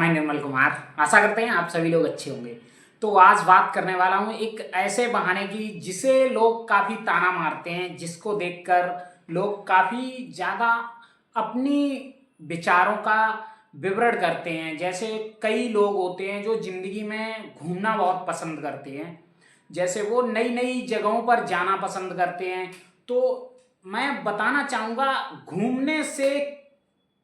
मैं निर्मल कुमार। आशा करते हैं आप सभी लोग अच्छे होंगे। तो आज बात करने वाला हूँ एक ऐसे बहाने की जिसे लोग काफ़ी ताना मारते हैं, जिसको देखकर लोग काफ़ी ज़्यादा अपनी विचारों का विवरण करते हैं। जैसे कई लोग होते हैं जो ज़िंदगी में घूमना बहुत पसंद करते हैं, जैसे वो नई नई जगहों पर जाना पसंद करते हैं। तो मैं बताना चाहूँगा घूमने से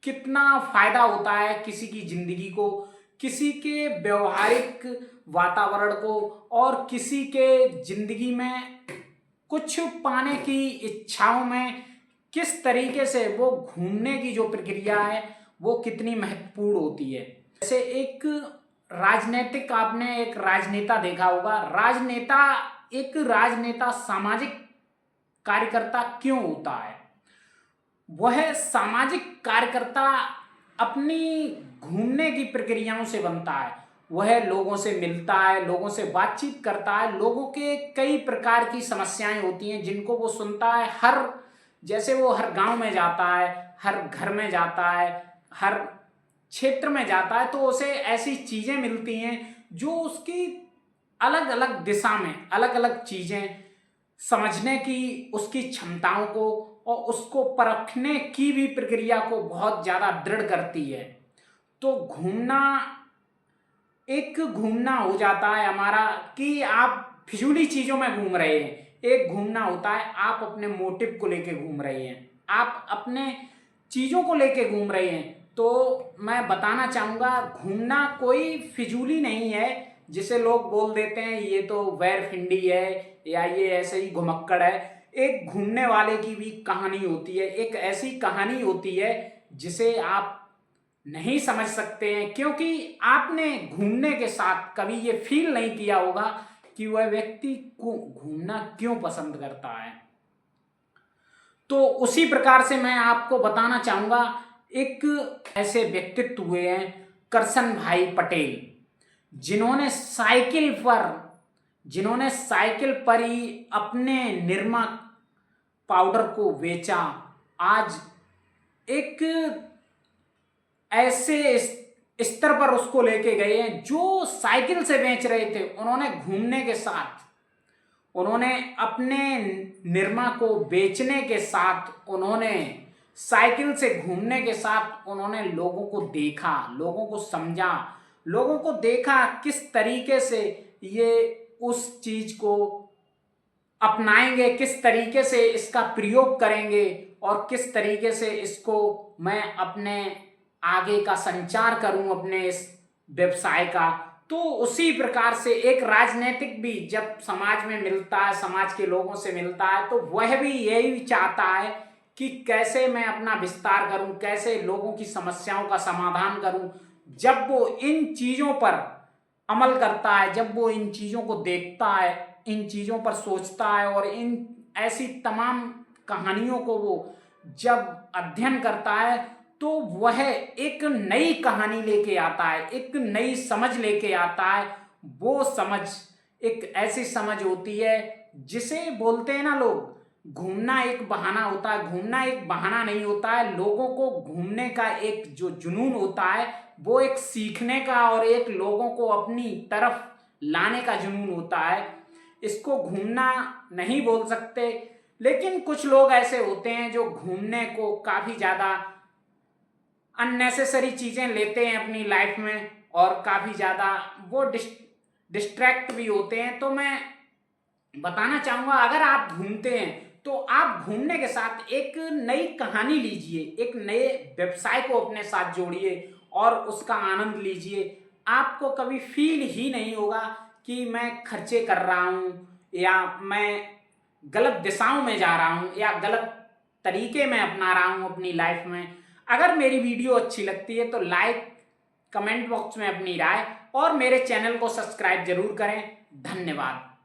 कितना फायदा होता है किसी की जिंदगी को, किसी के व्यवहारिक वातावरण को, और किसी के जिंदगी में कुछ पाने की इच्छाओं में किस तरीके से वो घूमने की जो प्रक्रिया है वो कितनी महत्वपूर्ण होती है। जैसे एक राजनीतिक, आपने एक राजनेता देखा होगा। राजनेता सामाजिक कार्यकर्ता क्यों होता है? वह सामाजिक कार्यकर्ता अपनी घूमने की प्रक्रियाओं से बनता है। वह लोगों से मिलता है, लोगों से बातचीत करता है, लोगों के कई प्रकार की समस्याएं होती हैं जिनको वो सुनता है। जैसे वो हर गांव में जाता है, हर घर में जाता है, हर क्षेत्र में जाता है, तो उसे ऐसी चीजें मिलती हैं जो उसकी अलग अलग दिशा में अलग अलग चीजें समझने की उसकी क्षमताओं को और उसको परखने की भी प्रक्रिया को बहुत ज़्यादा दृढ़ करती है। तो घूमना हो जाता है हमारा कि आप फिजूली चीज़ों में घूम रहे हैं। एक घूमना होता है आप अपने मोटिव को लेके घूम रहे हैं, आप अपने चीज़ों को लेके घूम रहे हैं। तो मैं बताना चाहूँगा घूमना कोई फिजूली नहीं है जिसे लोग बोल देते हैं ये तो वैरफिंडी है या ये ऐसे ही घुमक्कड़ है। एक घूमने वाले की भी कहानी होती है, एक ऐसी कहानी होती है जिसे आप नहीं समझ सकते हैं, क्योंकि आपने घूमने के साथ कभी ये फील नहीं किया होगा कि वह व्यक्ति को घूमना क्यों पसंद करता है। तो उसी प्रकार से मैं आपको बताना चाहूँगा, एक ऐसे व्यक्तित्व हुए हैं करसन भाई पटेल, जिन्होंने साइकिल पर ही अपने निरमा पाउडर को बेचा। आज एक ऐसे स्तर पर उसको लेके गए हैं जो साइकिल से बेच रहे थे। उन्होंने घूमने के साथ, उन्होंने अपने निरमा को बेचने के साथ, उन्होंने साइकिल से घूमने के साथ उन्होंने लोगों को देखा, लोगों को समझा, लोगों को देखा किस तरीके से ये उस चीज को अपनाएंगे, किस तरीके से इसका प्रयोग करेंगे और किस तरीके से इसको मैं अपने आगे का संचार करूं अपने इस व्यवसाय का। तो उसी प्रकार से एक राजनीतिक भी जब समाज में मिलता है, समाज के लोगों से मिलता है, तो वह भी यही चाहता है कि कैसे मैं अपना विस्तार करूं, कैसे लोगों की समस्याओं का समाधान करूं। जब वो इन चीज़ों पर अमल करता है, जब वो इन चीज़ों को देखता है, इन चीज़ों पर सोचता है और इन ऐसी तमाम कहानियों को वो जब अध्ययन करता है, तो वह एक नई कहानी लेके आता है, एक नई समझ लेके आता है। वो समझ एक ऐसी समझ होती है जिसे बोलते हैं ना लोग, घूमना एक बहाना होता है। घूमना एक बहाना नहीं होता है। लोगों को घूमने का एक जो जुनून होता है वो एक सीखने का और एक लोगों को अपनी तरफ लाने का जुनून होता है। इसको घूमना नहीं बोल सकते, लेकिन कुछ लोग ऐसे होते हैं जो घूमने को काफ़ी ज़्यादा अननेसेसरी चीज़ें लेते हैं अपनी लाइफ में और काफ़ी ज़्यादा वो डिस्ट्रैक्ट भी होते हैं। तो मैं बताना चाहूँगा, अगर आप घूमते हैं तो आप घूमने के साथ एक नई कहानी लीजिए, एक नए व्यवसाय को अपने साथ जोड़िए और उसका आनंद लीजिए। आपको कभी फील ही नहीं होगा कि मैं खर्चे कर रहा हूँ या मैं गलत दिशाओं में जा रहा हूँ या गलत तरीके में अपना रहा हूँ अपनी लाइफ में। अगर मेरी वीडियो अच्छी लगती है तो लाइक, कमेंट बॉक्स में अपनी राय और मेरे चैनल को सब्सक्राइब जरूर करें। धन्यवाद।